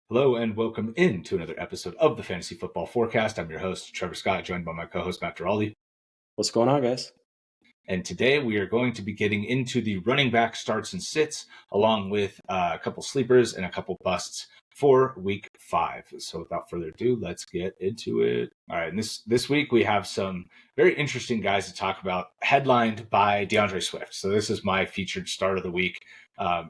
Hello and welcome in to another episode of the Fantasy Football Forecast. I'm your host, Trevor Scott, joined by my co-host, Matt Giraldi. What's going on, guys? And today we are going to be getting into the running back starts and sits, along with a couple sleepers and a couple busts for week 5. So without further ado, let's get into it. All right, and this week we have some very interesting guys to talk about, headlined by DeAndre Swift. So this is my featured start of the week.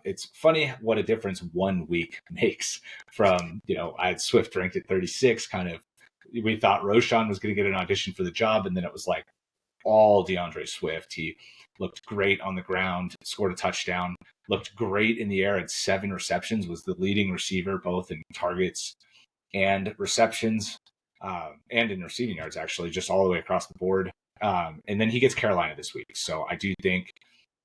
It's funny what a difference 1 week makes from, I had Swift ranked at 36, we thought Roshan was going to get an audition for the job, and then it was like all DeAndre Swift. He looked great on the ground, scored a touchdown, looked great in the air, had 7 receptions, was the leading receiver both in targets and receptions, and in receiving yards, actually, just all the way across the board. And then he gets Carolina this week. So I do think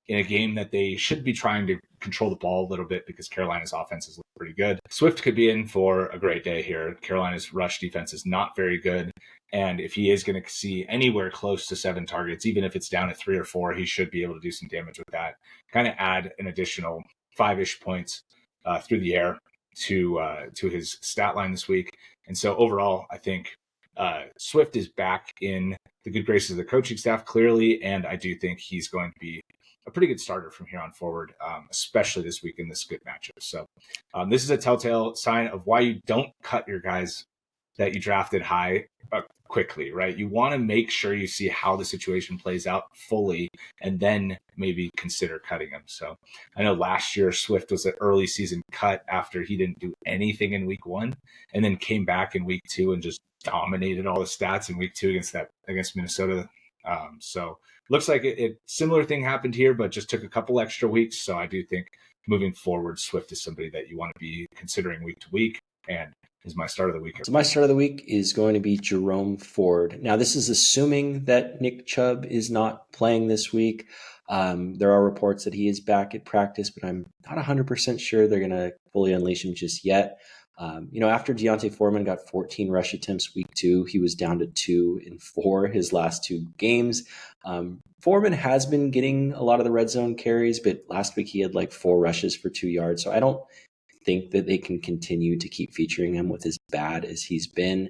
in a game that they should be trying to control the ball a little bit because Carolina's offense is pretty good, Swift could be in for a great day here. Carolina's rush defense is not very good. And if he is going to see anywhere close to 7 targets, even if it's down to 3 or 4, he should be able to do some damage with that. Kind of add an additional 5-ish points through the air to his stat line this week. And so overall, I think Swift is back in the good graces of the coaching staff, clearly, and I do think he's going to be a pretty good starter from here on forward, especially this week in this good matchup. So this is a telltale sign of why you don't cut your guys that you drafted high quickly, right? You want to make sure you see how the situation plays out fully and then maybe consider cutting him. So I know last year Swift was an early season cut after he didn't do anything in week 1 and then came back in week 2 and just dominated all the stats in week 2 against Minnesota. So looks like it similar thing happened here, but just took a couple extra weeks. So I do think moving forward, Swift is somebody that you want to be considering week to week, and is my start of the week. So my start of the week is going to be Jerome Ford. Now, this is assuming that Nick Chubb is not playing this week. There are reports that he is back at practice, but I'm not 100% sure they're going to fully unleash him just yet. After Deontay Foreman got 14 rush attempts week 2, he was down to 2 in 4 his last 2 games. Foreman has been getting a lot of the red zone carries, but last week he had like 4 rushes for 2 yards. So I don't think that they can continue to keep featuring him with as bad as he's been.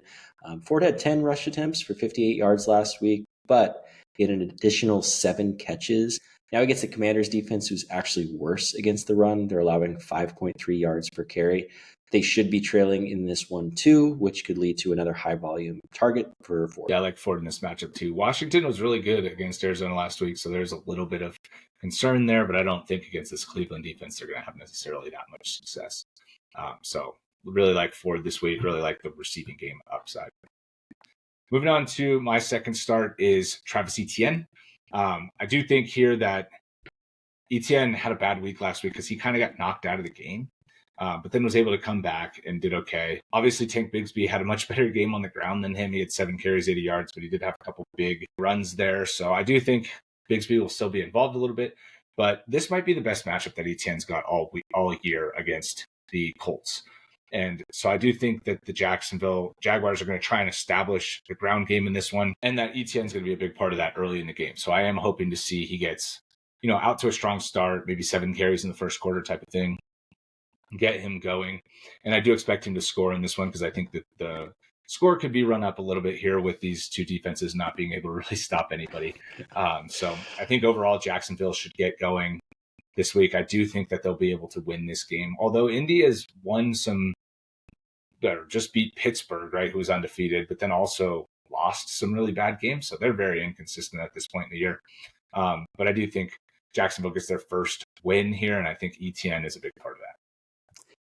Ford had 10 rush attempts for 58 yards last week, but he had an additional 7 catches. Now against the Commanders defense, who's actually worse against the run. They're allowing 5.3 yards per carry. They should be trailing in this one too, which could lead to another high volume target for Ford. Yeah, I like Ford in this matchup too. Washington was really good against Arizona last week, so there's a little bit of concern there, but I don't think against this Cleveland defense they're going to have necessarily that much success. So really like Ford this week, really like the receiving game upside. Moving on to my second start is Travis Etienne. I do think here that Etienne had a bad week last week because he kind of got knocked out of the game. But then was able to come back and did okay. Obviously, Tank Bigsby had a much better game on the ground than him. He had 7 carries, 80 yards, but he did have a couple big runs there. So I do think Bigsby will still be involved a little bit. But this might be the best matchup that Etienne's got all year against the Colts. And so I do think that the Jacksonville Jaguars are going to try and establish the ground game in this one, and that Etienne's going to be a big part of that early in the game. So I am hoping to see he gets, out to a strong start, maybe 7 carries in the first quarter type of thing. Get him going. And I do expect him to score in this one because I think that the score could be run up a little bit here with these 2 defenses not being able to really stop anybody. So I think overall Jacksonville should get going this week. I do think that they'll be able to win this game. Although Indy has won just beat Pittsburgh, right, who was undefeated, but then also lost some really bad games. So they're very inconsistent at this point in the year. But I do think Jacksonville gets their first win here, and I think Etienne is a big part of that.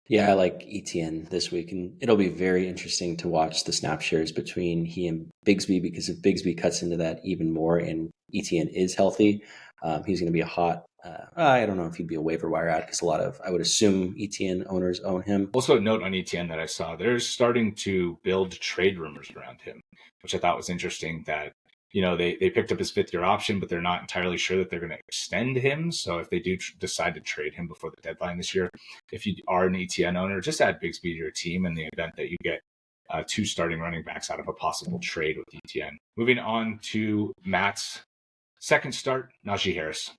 Yeah, I like Etienne this week, and it'll be very interesting to watch the snap shares between he and Bigsby, because if Bigsby cuts into that even more and Etienne is healthy, he's going to be a hot, I don't know if he'd be a waiver wire ad because I would assume Etienne owners own him. Also a note on Etienne that I saw, they're starting to build trade rumors around him, which I thought was interesting that, they picked up his 5th-year option, but they're not entirely sure that they're going to extend him. So if they do decide to trade him before the deadline this year, if you are an Etienne owner, just add Bigsby to your team in the event that you get 2 starting running backs out of a possible trade with Etienne. Moving on to Matt's second start, Najee Harris.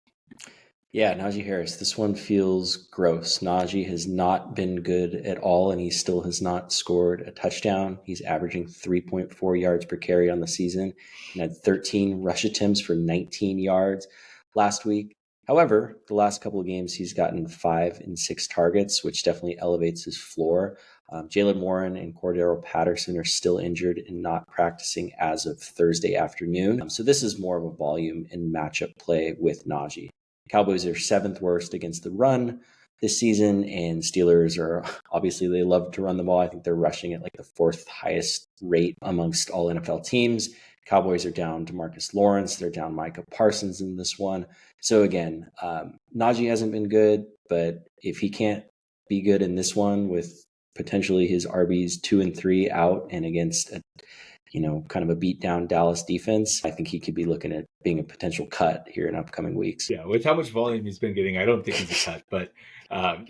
Yeah, Najee Harris. This one feels gross. Najee has not been good at all, and he still has not scored a touchdown. He's averaging 3.4 yards per carry on the season and had 13 rush attempts for 19 yards last week. However, the last couple of games, he's gotten 5 and 6 targets, which definitely elevates his floor. Jalen Warren and Cordero Patterson are still injured and not practicing as of Thursday afternoon. So this is more of a volume and matchup play with Najee. Cowboys are 7th worst against the run this season, and Steelers are obviously, they love to run the ball. I think they're rushing at like the 4th highest rate amongst all NFL teams. Cowboys are down DeMarcus Lawrence. They're down Micah Parsons in this one. So again, Najee hasn't been good, but if he can't be good in this one with potentially his RBs 2 and 3 out and against a kind of a beat down Dallas defense, I think he could be looking at being a potential cut here in upcoming weeks. Yeah, with how much volume he's been getting, I don't think he's a cut, but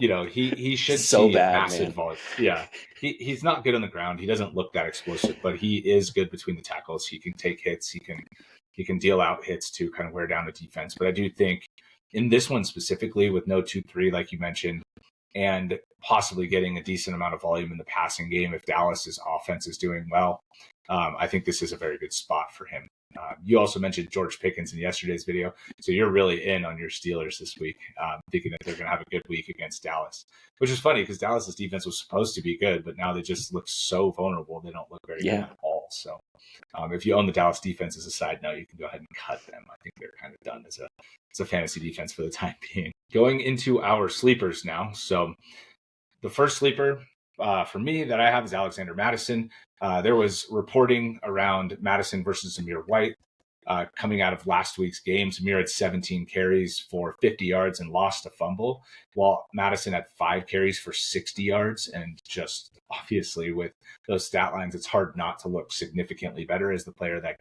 he should So see bad, massive man. volume. Yeah, he's not good on the ground. He doesn't look that explosive, but he is good between the tackles. He can take hits. He can deal out hits to kind of wear down the defense. But I do think in this one specifically, with no 2-3 like you mentioned, and possibly getting a decent amount of volume in the passing game if Dallas's offense is doing well, I think this is a very good spot for him. You also mentioned George Pickens in yesterday's video, so you're really in on your Steelers this week, thinking that they're going to have a good week against Dallas, which is funny because Dallas's defense was supposed to be good, but now they just look so vulnerable. They don't look very good at all. So if you own the Dallas defense as a side note, you can go ahead and cut them. I think they're kind of done as a fantasy defense for the time being. Going into our sleepers now. So the first sleeper for me that I have is Alexander Mattison. There was reporting around Mattison versus Zamir White coming out of last week's game. Zamir had 17 carries for 50 yards and lost a fumble, while Mattison had 5 carries for 60 yards. And just obviously with those stat lines, it's hard not to look significantly better as the player that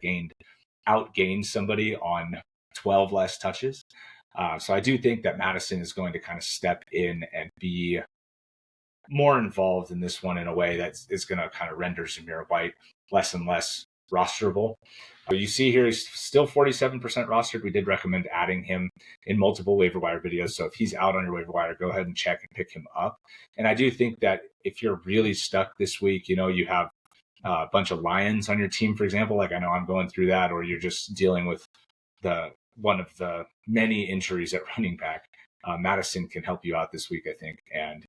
outgained somebody on 12 less touches. So I do think that Mattison is going to kind of step in and be more involved in this one in a way that is going to kind of render Zamir White less and less rosterable. You see here, he's still 47% rostered. We did recommend adding him in multiple waiver wire videos. So if he's out on your waiver wire, go ahead and check and pick him up. And I do think that if you're really stuck this week, you have a bunch of Lions on your team, for example, like I know I'm going through that, or you're just dealing with one of the many injuries at running back, Mattison can help you out this week, I think. And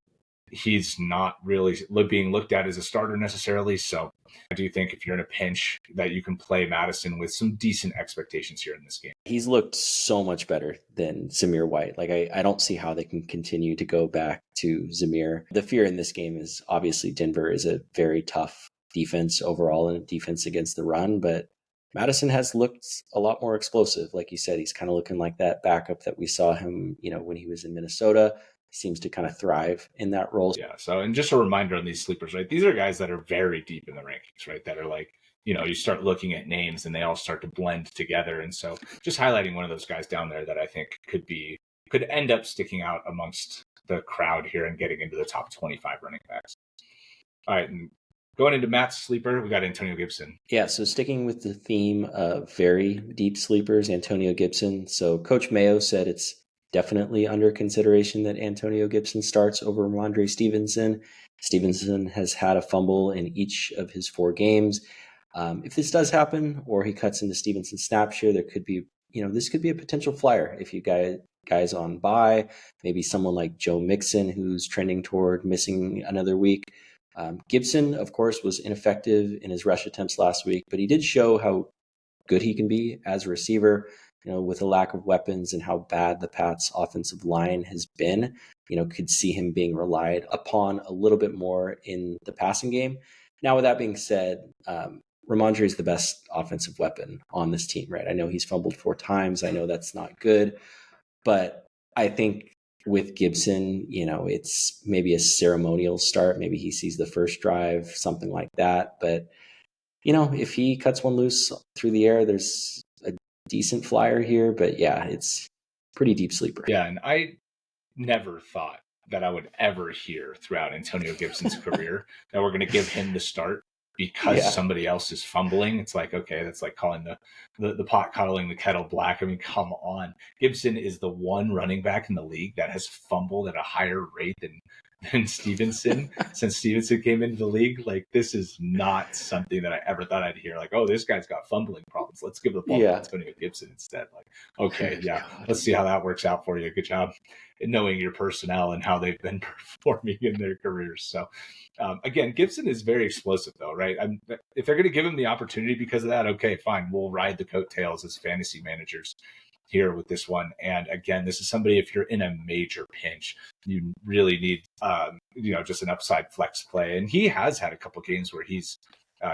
he's not really being looked at as a starter necessarily. So I do think if you're in a pinch that you can play Mattison with some decent expectations here in this game. He's looked so much better than Zamir White. Like I don't see how they can continue to go back to Zamir. The fear in this game is obviously Denver is a very tough defense overall and a defense against the run, but Mattison has looked a lot more explosive. Like you said, he's kind of looking like that backup that we saw him, when he was in Minnesota. Seems to kind of thrive in that role. Yeah. So, and just a reminder on these sleepers, right? These are guys that are very deep in the rankings, right? That are like, you start looking at names and they all start to blend together. And so just highlighting one of those guys down there that I think could end up sticking out amongst the crowd here and getting into the top 25 running backs. All right. And going into Matt's sleeper, we got Antonio Gibson. Yeah, so sticking with the theme of very deep sleepers, Antonio Gibson. So Coach Mayo said it's definitely under consideration that Antonio Gibson starts over Ramondre Stevenson. Stevenson has had a fumble in each of his 4 games. If this does happen, or he cuts into Stevenson's snap share, there could be, this could be a potential flyer if you guys on bye, maybe someone like Joe Mixon who's trending toward missing another week. Gibson, of course, was ineffective in his rush attempts last week, but he did show how good he can be as a receiver, with a lack of weapons and how bad the Pats offensive line has been, could see him being relied upon a little bit more in the passing game. Now, with that being said, Ramondre is the best offensive weapon on this team, right? I know he's fumbled 4 times. I know that's not good, but I think with Gibson, it's maybe a ceremonial start. Maybe he sees the first drive, something like that. But, if he cuts one loose through the air, there's a decent flyer here. But yeah, it's pretty deep sleeper. Yeah, and I never thought that I would ever hear throughout Antonio Gibson's career that we're going to give him the start because Yeah. somebody else is fumbling. It's like, okay, that's like calling the pot calling the kettle black. I mean, come on. Gibson is the one running back in the league that has fumbled at a higher rate than Stevenson since Stevenson came into the league. Like, this is not something that I ever thought I'd hear. Like, oh, this guy's got fumbling problems. Let's give the ball to Yeah. Antonio Gibson instead. Like, okay, Good yeah, God. let's see how that works out for you. Good job in knowing your personnel and how they've been performing in their careers. So, again, Gibson is very explosive, though, right? If they're going to give him the opportunity because of that, okay, fine. We'll ride the coattails as fantasy managers here with this one. And again, this is somebody, if you're in a major pinch, you really need, just an upside flex play. And he has had a couple games where he's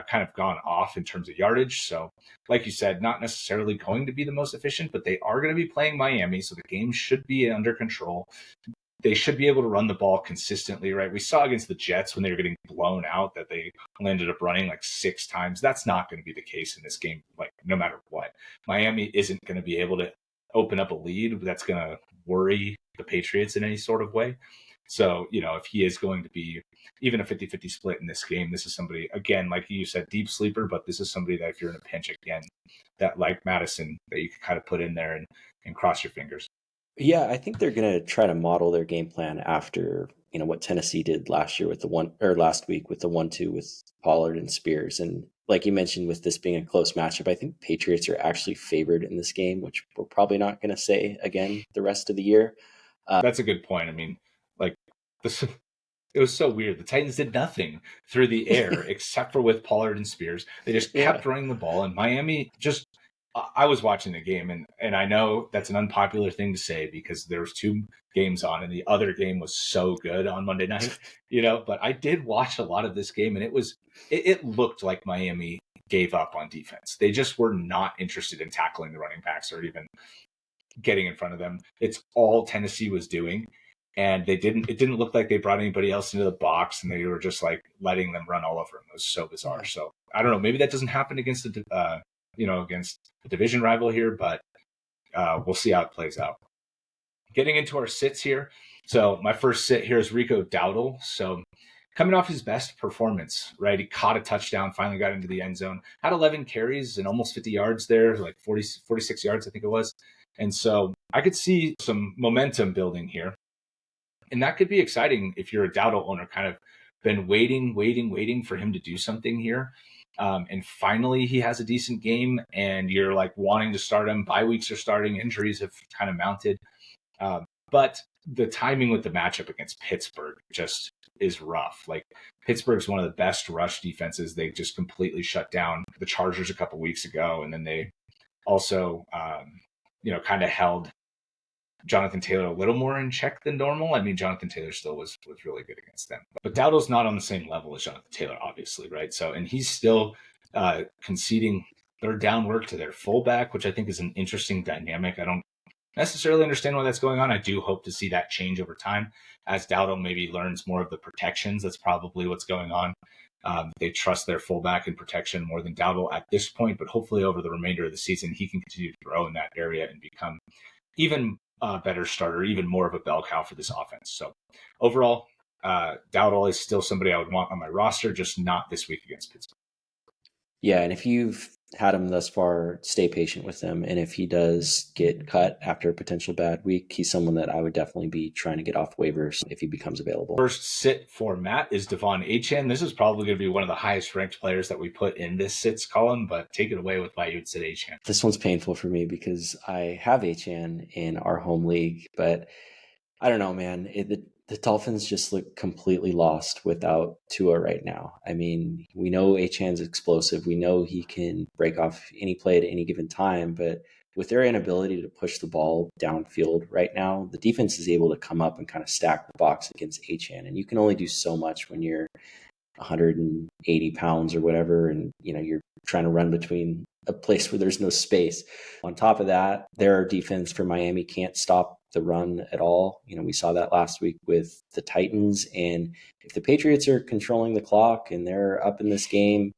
kind of gone off in terms of yardage. So, like you said, not necessarily going to be the most efficient, but they are going to be playing Miami. So the game should be under control. They should be able to run the ball consistently, right? We saw against the Jets when they were getting blown out that they ended up running like 6 times. That's not going to be the case in this game, like no matter what. Miami isn't going to be able to open up a lead that's going to worry the Patriots in any sort of way. So, if he is going to be even a 50-50 split in this game, this is somebody, again, like you said, deep sleeper, but this is somebody that if you're in a pinch, again, that like Mattison, that you can kind of put in there and cross your fingers. Yeah, I think they're going to try to model their game plan after, what Tennessee did last year with last week with the 1-2 with Pollard and Spears. And like you mentioned, with this being a close matchup, I think Patriots are actually favored in this game, which we're probably not going to say again the rest of the year. That's a good point. I mean, like, it was so weird. The Titans did nothing through the air except for with Pollard and Spears. They just kept running the ball, and Miami just. I was watching the game, and I know that's an unpopular thing to say because there was 2 games on, and the other game was so good on Monday night, But I did watch a lot of this game, and it looked like Miami gave up on defense. They just were not interested in tackling the running backs or even getting in front of them. It's all Tennessee was doing. And it didn't look like they brought anybody else into the box, and they were just like letting them run all over them. It was so bizarre. So I don't know. Maybe that doesn't happen against against a division rival here, but we'll see how it plays out. Getting into our sits here. So my first sit here is Rico Dowdle. So coming off his best performance, right? He caught a touchdown, finally got into the end zone, had 11 carries and almost 50 yards there, like 46 yards, I think it was. And so I could see some momentum building here. And that could be exciting if you're a Dowdle owner, kind of been waiting for him to do something here. And finally, he has a decent game, and you're like wanting to start him. Bye weeks are starting, injuries have kind of mounted. But the timing with the matchup against Pittsburgh just is rough. Like, Pittsburgh's one of the best rush defenses. They just completely shut down the Chargers a couple weeks ago, and then they also, kind of held Jonathan Taylor a little more in check than normal. I mean, Jonathan Taylor still was really good against them. But Dowdle's not on the same level as Jonathan Taylor, obviously, right? So, and he's still conceding third down work to their fullback, which I think is an interesting dynamic. I don't necessarily understand why that's going on. I do hope to see that change over time as Dowdle maybe learns more of the protections. That's probably what's going on. They trust their fullback in protection more than Dowdle at this point, but hopefully over the remainder of the season, he can continue to grow in that area and become even a better starter, even more of a bell cow for this offense. So overall, Dowdle is still somebody I would want on my roster, just not this week against Pittsburgh. Yeah, and if you've had him thus far, stay patient with him. And if he does get cut after a potential bad week, he's someone that I would definitely be trying to get off waivers if he becomes available. First sit for Matt is De'Von Achane. This is probably going to be one of the highest ranked players that we put in this sits column, but take it away with why you would sit Achane. This one's painful for me because I have Achane in our home league, but I don't know, man. The Dolphins just look completely lost without Tua right now. I mean, we know Achane's explosive. We know he can break off any play at any given time, but with their inability to push the ball downfield right now, the defense is able to come up and kind of stack the box against Achane. And you can only do so much when you're 180 pounds or whatever, and you're trying to run between a place where there's no space. On top of that, their defense for Miami can't stop the run at all. We saw that last week with the Titans. And if the Patriots are controlling the clock and they're up in this game,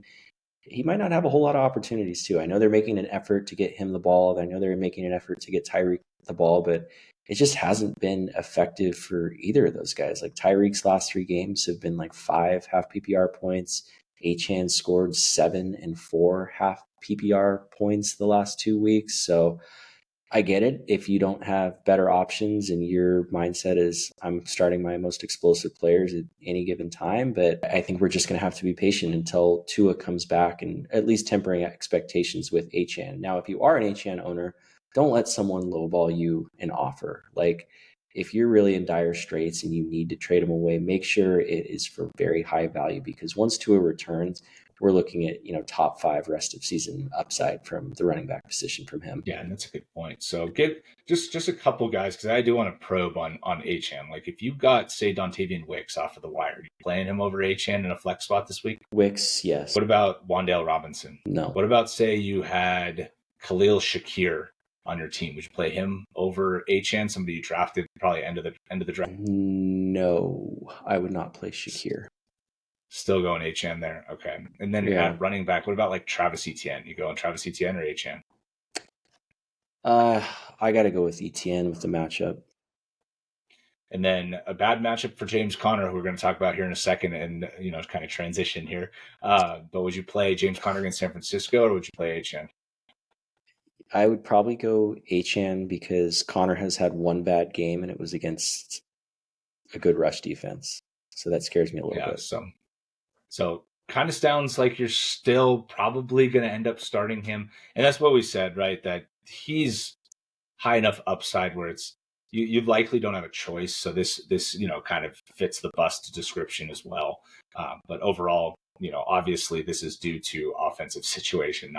he might not have a whole lot of opportunities too. I know they're making an effort to get him the ball. I know they're making an effort to get Tyreek the ball, but it just hasn't been effective for either of those guys. Like, Tyreek's last 3 games have been like 5 half PPR points. Achane scored 7 and 4 half PPR points the last 2 weeks. So I get it. If you don't have better options and your mindset is I'm starting my most explosive players at any given time, but I think we're just going to have to be patient until Tua comes back and at least tempering expectations with Achane. Now, if you are an Achane owner, don't let someone lowball you an offer. Like if you're really in dire straits and you need to trade him away, make sure it is for very high value, because once Tua returns, we're looking at, top 5 rest of season upside from the running back position from him. Yeah, and that's a good point. So give just a couple guys, because I do want to probe on Achane. Like if you got, say, Dontavian Wicks off of the wire, you playing him over Achane in a flex spot this week? Wicks, yes. What about Wan'Dale Robinson? No. What about, say, you had Khalil Shakir on your team? Would you play him over Achane, somebody you drafted probably end of the draft? No, I would not play Shakir. Still going Achane there. Okay. And then at running back, what about like Travis Etienne? You go on Travis Etienne or Achane? I got to go with Etienne with the matchup. And then a bad matchup for James Conner, who we're going to talk about here in a second, and kind of transition here. But would you play James Conner against San Francisco, or would you play Achane? I would probably go Achane, because Conner has had one bad game, and it was against a good rush defense. So that scares me a little bit. So kind of sounds like you're still probably going to end up starting him. And that's what we said, right? That he's high enough upside where it's you likely don't have a choice. So this kind of fits the bust description as well. But overall, obviously this is due to offensive situation,